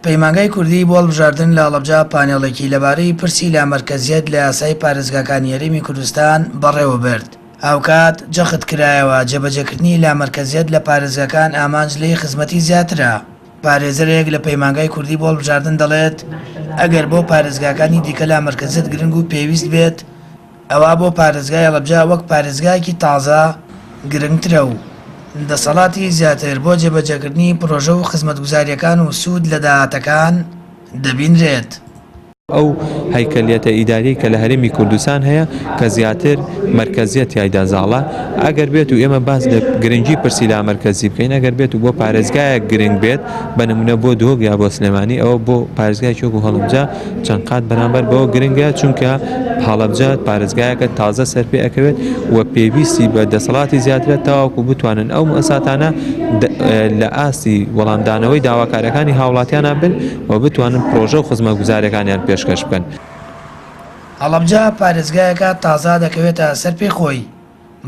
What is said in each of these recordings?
پەیمانگای کوردی بۆ هەڵبژاردن لە هەڵەبجە پانێڵێکی لەبارەی پرسی لا مەرکەزیەت لە یاسای پارێزگاکانی هەرێمی کوردستان بەڕێوە برد. ئەوکات جەخت کرایەوە جێبەجێکردنی لا مەرکەزیەت لە پارێزگاکان ئامانج لێ خزمەتی زیاترە. پارێزەرێک لە پەیمانگای کوردی بۆ هەڵبژاردن دەڵێت ئەگەر بۆ پارێزگاکانی دیکە لا مەرکەزیەت گرنگ و پێویست بێت ئەوە بۆ پارێزگای هەڵەبجە وەک پارێزگایەکی تازە گرنگترە و دەسەڵاتی زیاتر بۆ جێبەجێکردنی پرۆژە و خزمەتگوزاریەکان و سوود لە داهاتەکان دەبینرێت. ئەو هەیکەلیەتە ئیداری کە لە هەرێمی کوردستان هەیە کە زیاتر مەرکەزیەت یایدا زاڵە ئەگەر بێت و ئێمە باس لە گرنگی پرسی لا مەرکەزی بکەین ئەگەر بێت و بۆ پارێزگایەک گرنگ بێت بە نمونە بۆ دۆگ یا بۆ سلێمانی ئەوە بۆ پارێزگای وەکو هەڵەبجە چەند قات بەرامبەر بەوە گرنگە چونکە هەڵەبجە پارێزگایەکە تازە سەرپێ ئەکەوێت و پێویستی بە دەسەڵاتی زیاترە تاواکو بتوانن ئەو مؤسساتانە لە ئاستی وەڵامدانەوەی داواکاریەکانی هاوڵاتیانە بن و بتوانن پرۆژە و خزمەتگوزاریەکانیان پێشکەش بکەن. هەڵەبجە پارێزگایەکە تازا دەکەوێتە سەر پێخۆی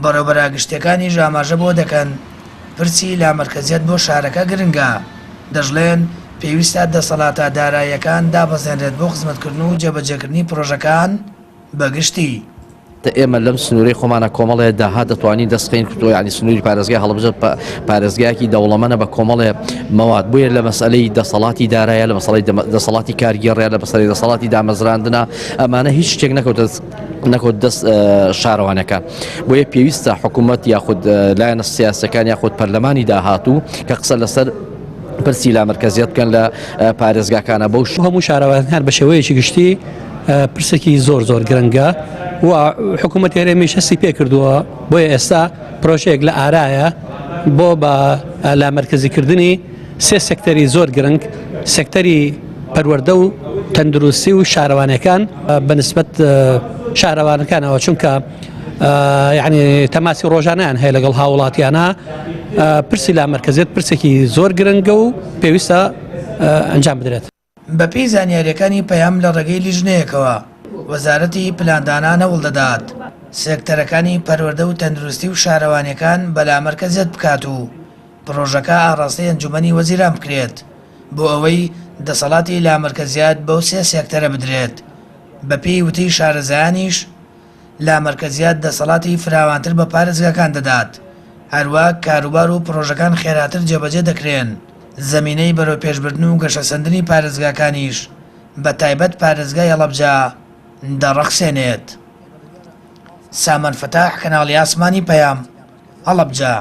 بەڕێوەبەر گشتەکانی ژاماژە بۆ دەکەن پرسی لا مەرکەزیەت بۆ شارەکە گرنگە دەژڵێن پێویستە دەسەڵاتە داراییەکان دابەزێنرێت بۆ خزمەتکردن و جێبەجێکردنی پرۆژەکان بەگشتی. ئێمە لەم سنووری خۆمانە کۆمەڵێ داهات دەتوانین دەستخین کردو ینی سنووری پارێزگای هەڵەبجە پارێزگایەکی دەوڵەمەنە بە کۆمەڵێ مەواد بووە لە مەسئلەی دەسەڵاتی دارایە لە مەسەڵەی دەسەڵاتی کارگێڕێ لە مەسەڵەی دەسەڵاتی دامەزراندنە ئەمانە هیچ شتێک نەکەوت دەست شارەوانەکە بۆیە پێویستە حکوومەت یاخود لایەنە سیاسەکان یاخود پەرلەمانی داهاتوو کە قسە لەسەر پرسی لا مەرکەزیەت بکەن لە پارێزگاکانە بەو هەموو شارەوانەکان بە شێوەیەکی گشتی پرسێکی زۆر گرنگە و حکوومەت هەرێمیش هەستی پێ کردووە بۆیە ئێستا پرۆژەیەک لە ئارایە بۆ بە لا مەرکەزیکردنی سێ سێکتەری زۆر گرنگ سێکتەری پەروەردە و تەندروستی و شارەوانەکان بەنسبەت شارەوانەکانەوە چونکە یعنی تەماسی ڕۆژانەیان هەیە لەگەڵ هاوڵاتیانە پرسی لا مەرکەزیەت پرسێکی زۆر گرنگە و پێویستە ئەنجام بدرێت. بەپێی زانیاریەکانی پەیام لە ڕێگەی لیژنەیەکەوە وەزارەتی پلاندانان هەوڵ دەدات سێکتەرەکانی پەروەردە و تەندروستی و شارەوانیەکان بە لا مەرکەزیەت بکات و پرۆژەکە ئاڕاستەی ئەنجومەنی وەزیران بکرێت بۆ ئەوەی دەسەڵاتی لا مەرکەزیەت بەو سێ سێکتەرە بدرێت. بەپێی وتەی شارەزایانیش لا مەرکەزیەت دەسەڵاتی فراوانتر بە پارێزگاکان دەدات هەروەک کاروبار و پرۆژەکان خێراتر جێبەجێ دەکرێن زەمینەی بەرەو پێشبردن و گەشەسەندنی پارێزگاکانیش بە تایبەت پارێزگای هەڵەبجە دەڕەخسێنێت. سامان فتاح کەناڵی ئاسمانی پەیام هەڵەبجە.